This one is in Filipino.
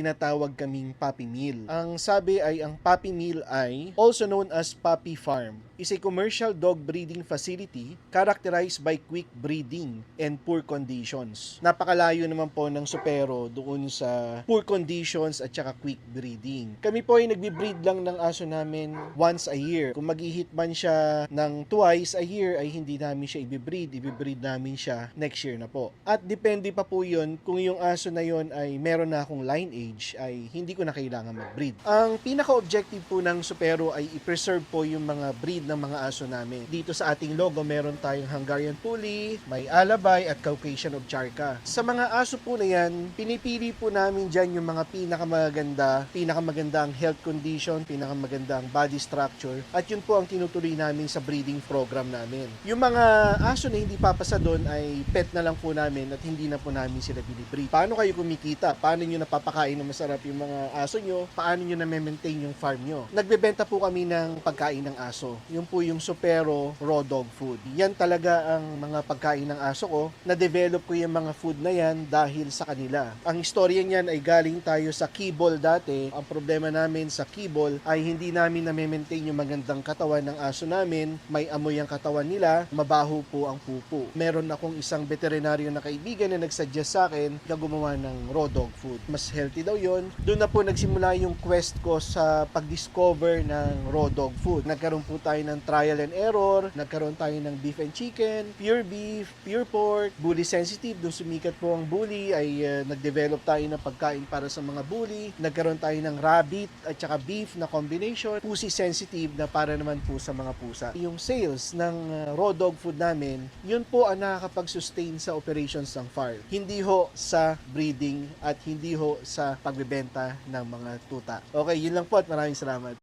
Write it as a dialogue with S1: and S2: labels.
S1: tinatawag kaming puppy mill. Ang sabi ay ang puppy mill ay, also known as puppy farm, is a commercial dog breeding facility characterized by quick breeding and poor conditions. Napakalayo naman po ng Supero doon sa poor conditions at saka quick breeding. Kami po ay nagbi-breed lang ng aso namin once a year. Kung mag-hit man siya ng twice a year ay hindi namin siya i-breed namin siya next year na po. At depende pa po yun kung yung aso na yun ay meron na akong lineage ay hindi ko na kailangan mag-breed. Ang pinaka-objective po ng Supero ay i-preserve po yung mga breed ng mga aso namin. Dito sa ating logo, meron tayong Hungarian Puli, may Alabay at Caucasian Ovcharka. Sa mga aso po na yan, pinipili po namin dyan yung mga pinakamagandang health condition, pinakamagandang body structure, at yun po ang tinutuloy namin sa breeding program namin. Yung mga aso na hindi papasa doon ay pet na lang po namin at hindi na po namin sila binibreed. Paano kayo kumikita? Paano nyo napapakain na masarap yung mga aso nyo? Paano nyo na-maintain yung farm nyo? Nagbebenta po kami ng pagkain ng aso. Yung po yung Supero raw dog food. Yan talaga ang mga pagkain ng aso ko. Na-develop ko yung mga food na yan dahil sa kanila. Ang istorya niyan ay galing tayo sa kibble dati. Ang problema namin sa kibble ay hindi namin na-maintain yung magandang katawan ng aso namin. May amoy ang katawan nila. Mabaho po ang pupo. Meron akong isang veterinaryo na kaibigan na nagsuggest sa akin na gumawa ng raw dog food. Mas healthy daw yon. Doon na po nagsimula yung quest ko sa pag-discover ng raw dog food. Nagkaroon po tayo ng trial and error, nagkaroon tayo ng beef and chicken, pure beef, pure pork, bully sensitive. Doon sumikat po ang bully ay nag-develop tayo ng pagkain para sa mga bully. Nagkaroon tayo ng rabbit at saka beef na combination. Pussy sensitive na para naman po sa mga pusa. Yung sales ng raw dog food namin, yun po ang nakakapag-sustain sa operations ng farm. Hindi ho sa breeding at hindi ho sa pagbebenta ng mga tuta. Okay, yun lang po at maraming salamat.